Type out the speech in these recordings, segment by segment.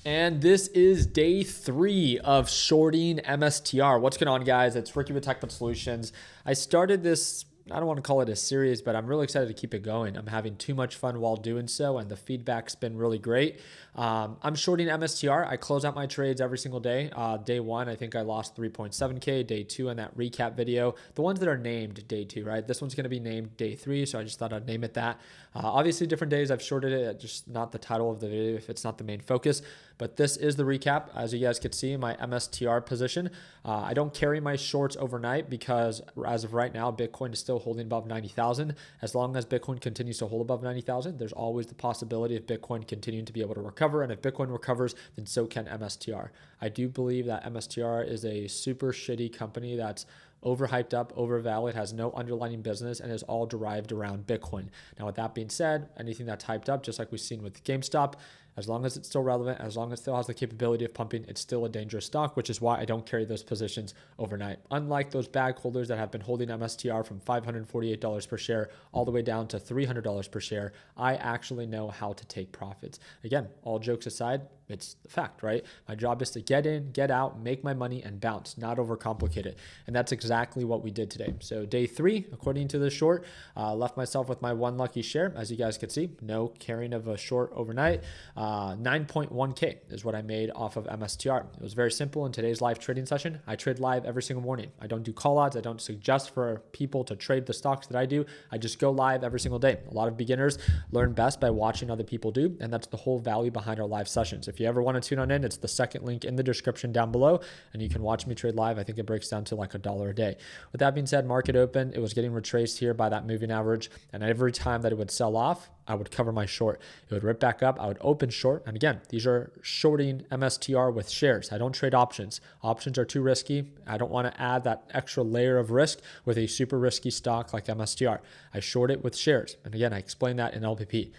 And this is day 3 of shorting MSTR. What's going on, guys? It's Ricky with TechBud Solutions. I started this, I don't want to call it a series, but I'm really excited to keep it going. I'm having too much fun while doing so, and the feedback's been really great. I'm shorting MSTR. I close out my trades every single day. Day 1, I think I lost 3.7K. Day 2 in that recap video. The ones that are named day 2, right? This one's going to be named day 3, so I just thought I'd name it that. Obviously, different days I've shorted it, just not the title of the video if it's not the main focus. But this is the recap. As you guys can see, my MSTR position. I don't carry my shorts overnight because as of right now, Bitcoin is still holding above 90,000. As long as Bitcoin continues to hold above 90,000, there's always the possibility of Bitcoin continuing to be able to recover. And if Bitcoin recovers, then so can MSTR. I do believe that MSTR is a super shitty company that's overhyped up, overvalued, has no underlying business, and is all derived around Bitcoin. Now, with that being said, anything that's hyped up, just like we've seen with GameStop, as long as it's still relevant, as long as it still has the capability of pumping, it's still a dangerous stock, which is why I don't carry those positions overnight. Unlike those bag holders that have been holding MSTR from $548 per share all the way down to $300 per share, I actually know how to take profits. Again, all jokes aside, it's the fact, right? My job is to get in, get out, make my money, and bounce, not overcomplicate it. And that's exactly what we did today. So day 3, according to the short, left myself with my one lucky share. As you guys can see, no carrying of a short overnight. 9.1K is what I made off of MSTR. It was very simple in today's live trading session. I trade live every single morning. I don't do call outs. I don't suggest for people to trade the stocks that I do. I just go live every single day. A lot of beginners learn best by watching other people do, and that's the whole value behind our live sessions. If you ever want to tune on in, it's the second link in the description down below, and you can watch me trade live. I think it breaks down to like $1 a day. With that being said, market open, it was getting retraced here by that moving average, and every time that it would sell off, I would cover my short. It would rip back up. I would open short. And again, these are shorting MSTR with shares. I don't trade options. Options are too risky. I don't want to add that extra layer of risk with a super risky stock like MSTR. I short it with shares. And again, I explained that in LPP.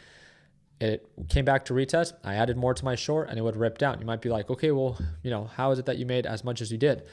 It came back to retest. I added more to my short and it would rip down. You might be like, okay, well, how is it that you made as much as you did?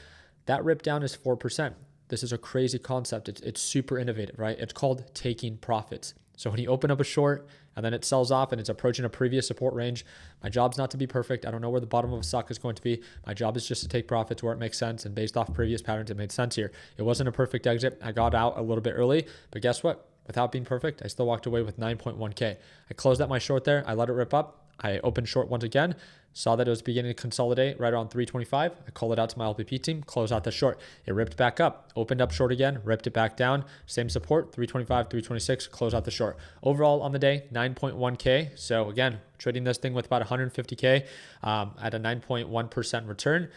That rip down is 4%. This is a crazy concept. It's super innovative, right? It's called taking profits. So when you open up a short and then it sells off and it's approaching a previous support range, my job's not to be perfect. I don't know where the bottom of a stock is going to be. My job is just to take profits where it makes sense. And based off previous patterns, it made sense here. It wasn't a perfect exit. I got out a little bit early, but guess what? Without being perfect, I still walked away with 9.1K. I closed out my short there. I let it rip up. I opened short once again, saw that it was beginning to consolidate right around 325. I called it out to my LPP team, closed out the short. It ripped back up, opened up short again, ripped it back down. Same support, 325, 326, close out the short. Overall on the day, 9.1K. So again, trading this thing with about 150K at a 9.1% return.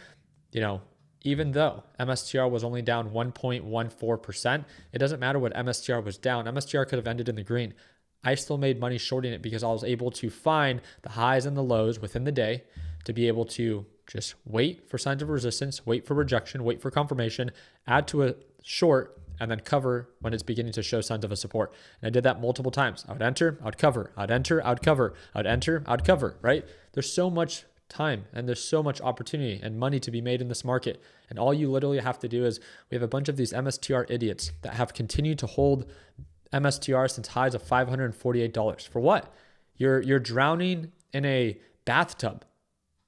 Even though MSTR was only down 1.14%, it doesn't matter what MSTR was down. MSTR could have ended in the green. I still made money shorting it because I was able to find the highs and the lows within the day to be able to just wait for signs of resistance, wait for rejection, wait for confirmation, add to a short, and then cover when it's beginning to show signs of a support. And I did that multiple times. I would enter, I would cover, I'd enter, I'd cover, I'd enter, I'd cover, right? There's so much time and there's so much opportunity and money to be made in this market. And all you literally have to do is, we have a bunch of these MSTR idiots that have continued to hold MSTR since highs of $548. For what? You're drowning in a bathtub.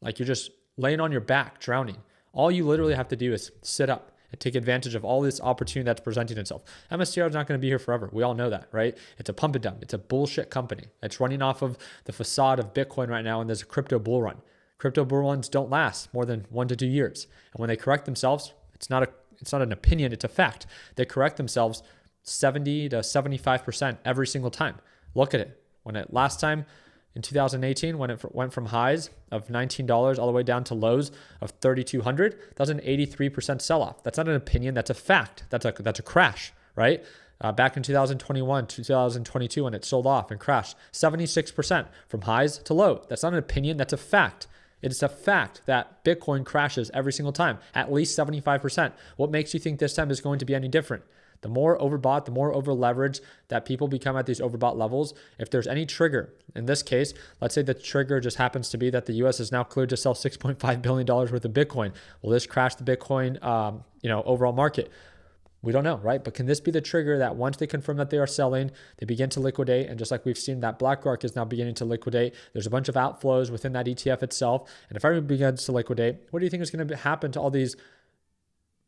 Like you're just laying on your back, drowning. All you literally have to do is sit up and take advantage of all this opportunity that's presenting itself. MSTR is not going to be here forever. We all know that, right? It's a pump and dump. It's a bullshit company. It's running off of the facade of Bitcoin right now, and there's a crypto bull run. Crypto bull runs don't last more than 1 to 2 years. And when they correct themselves, it's not an opinion, it's a fact. They correct themselves 70 to 75% every single time. Look at it. Last time in 2018, when it went from highs of $19 all the way down to lows of $3,200, that was an 83% sell-off. That's not an opinion. That's a fact. That's a crash, right? Back in 2021, 2022, when it sold off and crashed, 76% from highs to low. That's not an opinion. That's a fact. It's a fact that Bitcoin crashes every single time, at least 75%. What makes you think this time is going to be any different? The more overbought, the more over leveraged that people become at these overbought levels, if there's any trigger, in this case, let's say the trigger just happens to be that the US is now cleared to sell $6.5 billion worth of Bitcoin. Will this crash the Bitcoin overall market? We don't know, right? But can this be the trigger that once they confirm that they are selling, they begin to liquidate? And just like we've seen that BlackRock is now beginning to liquidate, there's a bunch of outflows within that ETF itself. And if everyone begins to liquidate, what do you think is going to happen to all these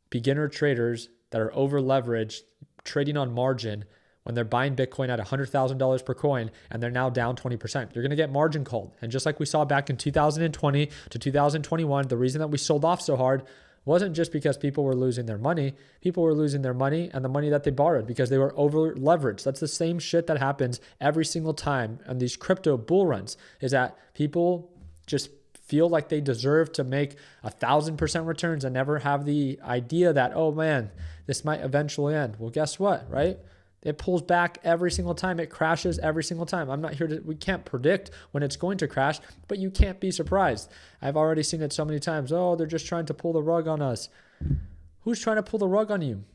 beginner traders that are over leveraged, trading on margin when they're buying Bitcoin at $100,000 per coin and they're now down 20%? You're going to get margin called. And just like we saw back in 2020 to 2021, the reason that we sold off so hard wasn't just because people were losing their money. People were losing their money and the money that they borrowed because they were over leveraged. That's the same shit that happens every single time on these crypto bull runs, is that people just feel like they deserve to make 1,000% returns and never have the idea that, oh man, this might eventually end. Well, guess what, right? It pulls back every single time. It crashes every single time. I'm not here to, we can't predict when it's going to crash, but you can't be surprised. I've already seen it so many times. Oh, they're just trying to pull the rug on us. Who's trying to pull the rug on you?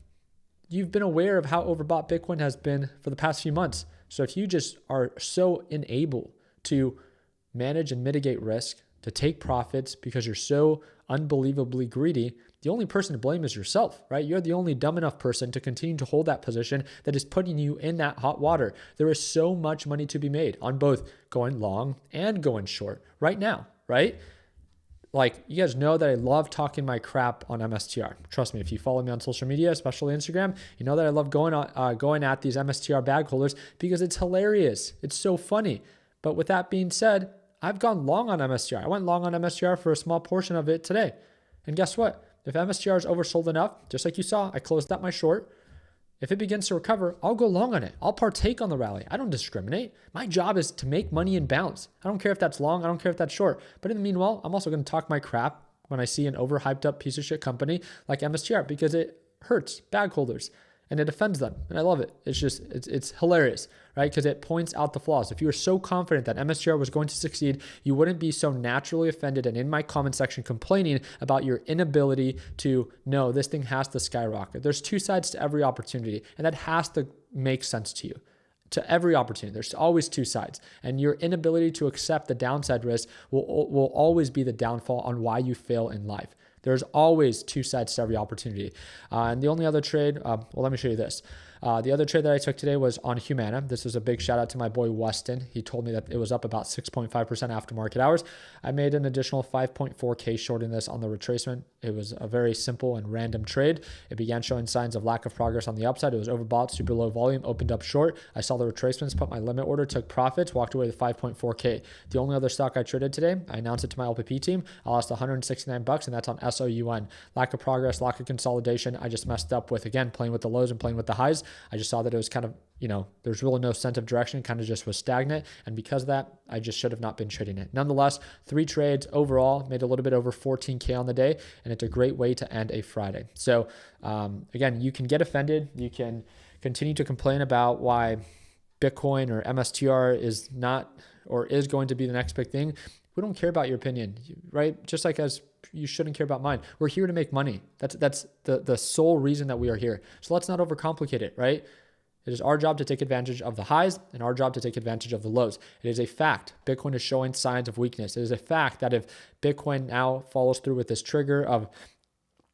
You've been aware of how overbought Bitcoin has been for the past few months. So if you just are so unable to manage and mitigate risk, to take profits because you're so unbelievably greedy, the only person to blame is yourself, right? You're the only dumb enough person to continue to hold that position that is putting you in that hot water. There is so much money to be made on both going long and going short right now, right? Like, you guys know that I love talking my crap on MSTR. Trust me, if you follow me on social media, especially Instagram, you know that I love going at these MSTR bag holders because it's hilarious. It's so funny. But with that being said, I've gone long on MSTR. I went long on MSTR for a small portion of it today. And guess what? If MSTR is oversold enough, just like you saw, I closed out my short. If it begins to recover, I'll go long on it. I'll partake on the rally. I don't discriminate. My job is to make money and bounce. I don't care if that's long. I don't care if that's short. But in the meanwhile, I'm also going to talk my crap when I see an overhyped up piece of shit company like MSTR because it hurts bag holders and it offends them. And I love it. It's just, it's hilarious, right? Because it points out the flaws. If you were so confident that MSTR was going to succeed, you wouldn't be so naturally offended and in my comment section complaining about your inability to know this thing has to skyrocket. There's two sides to every opportunity, and that has to make sense to you. To every opportunity, there's always two sides, and your inability to accept the downside risk will always be the downfall on why you fail in life. There's always two sides to every opportunity. And the only other trade, well, let me show you this. The other trade that I took today was on Humana. This was a big shout out to my boy Weston. He told me that it was up about 6.5% after market hours. I made an additional 5.4K shorting this on the retracement. It was a very simple and random trade. It began showing signs of lack of progress on the upside. It was overbought, super low volume, opened up short. I saw the retracements, put my limit order, took profits, walked away with 5.4K. The only other stock I traded today, I announced it to my LPP team. I lost $169, and that's on SOUN. Lack of progress, lack of consolidation. I just messed up with, again, playing with the lows and playing with the highs. I just saw that it was kind of, there's really no sense of direction, kind of just was stagnant. And because of that, I just should have not been trading it. Nonetheless, 3 trades overall, made a little bit over 14K on the day, and it's a great way to end a Friday. So again, you can get offended. You can continue to complain about why Bitcoin or MSTR is not or is going to be the next big thing. We don't care about your opinion, right? Just like as you shouldn't care about mine. We're here to make money. That's the sole reason that we are here. So let's not overcomplicate it, right? It is our job to take advantage of the highs and our job to take advantage of the lows. It is a fact. Bitcoin is showing signs of weakness. It is a fact that if Bitcoin now follows through with this trigger of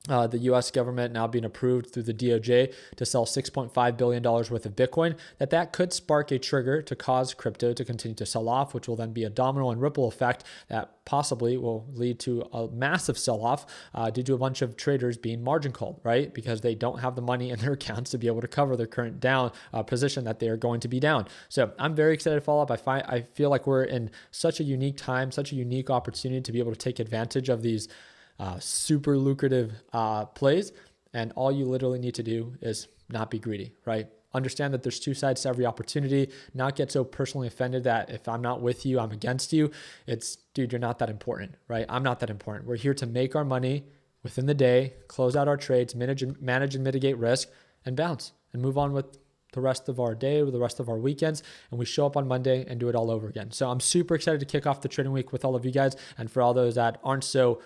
the U.S. government now being approved through the DOJ to sell $6.5 billion worth of Bitcoin, that could spark a trigger to cause crypto to continue to sell off, which will then be a domino and ripple effect that possibly will lead to a massive sell-off due to a bunch of traders being margin called, right? Because they don't have the money in their accounts to be able to cover their current down position that they are going to be down. So I'm very excited to follow up. I feel like we're in such a unique time, such a unique opportunity to be able to take advantage of these super lucrative plays. And all you literally need to do is not be greedy, right? Understand that there's two sides to every opportunity, not get so personally offended that if I'm not with you, I'm against you. It's, dude, you're not that important, right? I'm not that important. We're here to make our money within the day, close out our trades, manage and mitigate risk, and bounce and move on with the rest of our day or the rest of our weekends, and we show up on Monday and do it all over again. So I'm super excited to kick off the trading week with all of you guys. And for all those that aren't so,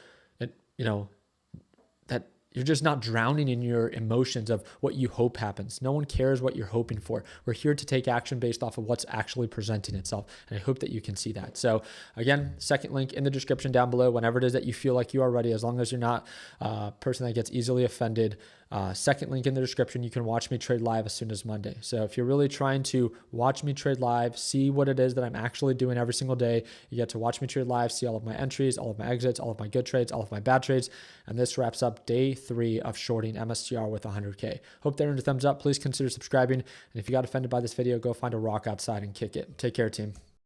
you're just not drowning in your emotions of what you hope happens. No one cares what you're hoping for. We're here to take action based off of what's actually presenting itself. And I hope that you can see that. So again, second link in the description down below, whenever it is that you feel like you are ready, as long as you're not a person that gets easily offended. Second link in the description, you can watch me trade live as soon as Monday. So if you're really trying to watch me trade live, see what it is that I'm actually doing every single day, you get to watch me trade live, see all of my entries, all of my exits, all of my good trades, all of my bad trades. And this wraps up day 3 of shorting MSTR with 100K. Hope that earned a thumbs up. Please consider subscribing. And if you got offended by this video, go find a rock outside and kick it. Take care, team.